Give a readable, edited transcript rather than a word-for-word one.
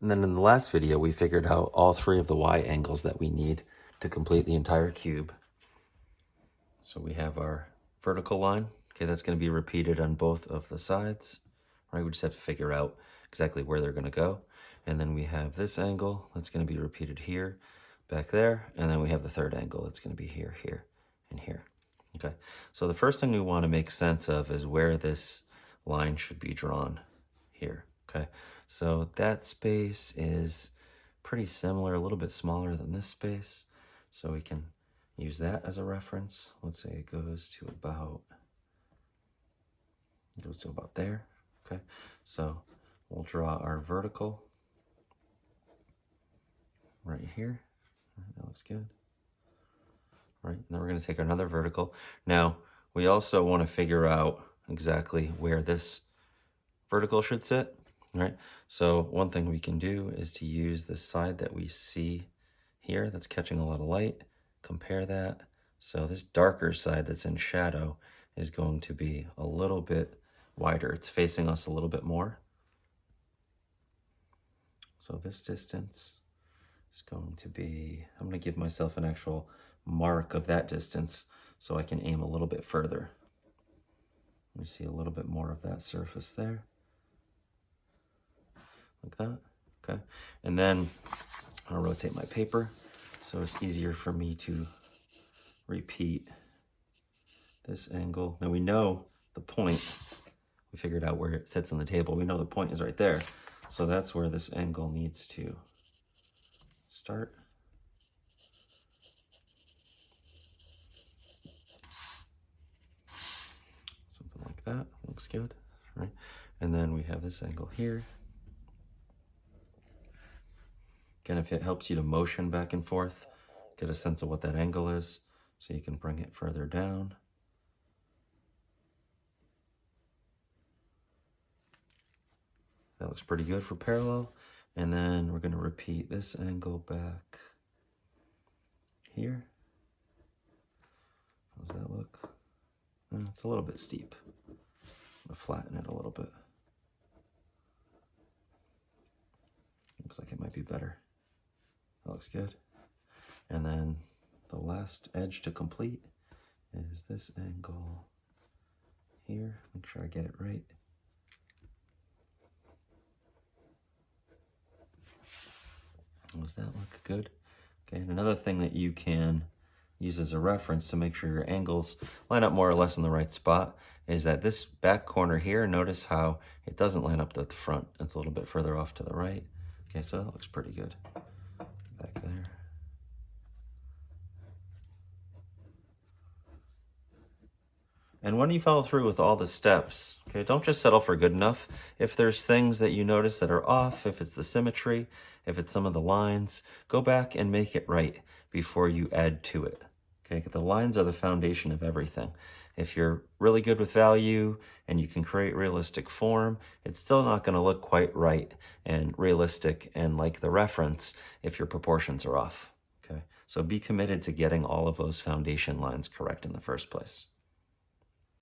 And then in the last video, we figured out all three of the y angles that we need to complete the entire cube. So we have our vertical line. Okay, that's going to be repeated on both of the sides, right? We just have to figure out exactly where they're going to go. And then we have this angle that's going to be repeated here, back there. And then we have the third angle that's going to be here, here, and here. Okay, so the first thing we want to make sense of is where this line should be drawn here. Okay, so that space is pretty similar, a little bit smaller than this space. So we can use that as a reference. Let's say it goes to about there. Okay, so we'll draw our vertical right here. That looks good. Right, and then we're going to take another vertical. Now, we also want to figure out exactly where this vertical should sit. Right, so one thing we can do is to use the side that we see here that's catching a lot of light, compare that. So this darker side that's in shadow is going to be a little bit wider. It's facing us a little bit more. So this distance is going to be, I'm going to give myself an actual mark of that distance so I can aim a little bit further. We see a little bit more of that surface there. Like that, okay? And then I'll rotate my paper so it's easier for me to repeat this angle. Now we know the point, we figured out where it sits on the table. We know the point is right there. So that's where this angle needs to start. Something like that, looks good, right? And then we have this angle here. Again, if it helps you to motion back and forth, get a sense of what that angle is so you can bring it further down. That looks pretty good for parallel. And then we're going to repeat this angle back here. How does that look? It's a little bit steep. I'm going to flatten it a little bit. Looks like it might be better. That looks good. And then the last edge to complete is this angle here. Make sure I get it right. Does that look good? Okay, and another thing that you can use as a reference to make sure your angles line up more or less in the right spot is that this back corner here, notice how it doesn't line up to the front. It's a little bit further off to the right. Okay, so that looks pretty good. Back there. And when you follow through with all the steps, okay, don't just settle for good enough. If there's things that you notice that are off, if it's the symmetry, if it's some of the lines, go back and make it right before you add to it. Okay, the lines are the foundation of everything. If you're really good with value and you can create realistic form, it's still not going to look quite right and realistic and like the reference if your proportions are off. Okay, so be committed to getting all of those foundation lines correct in the first place.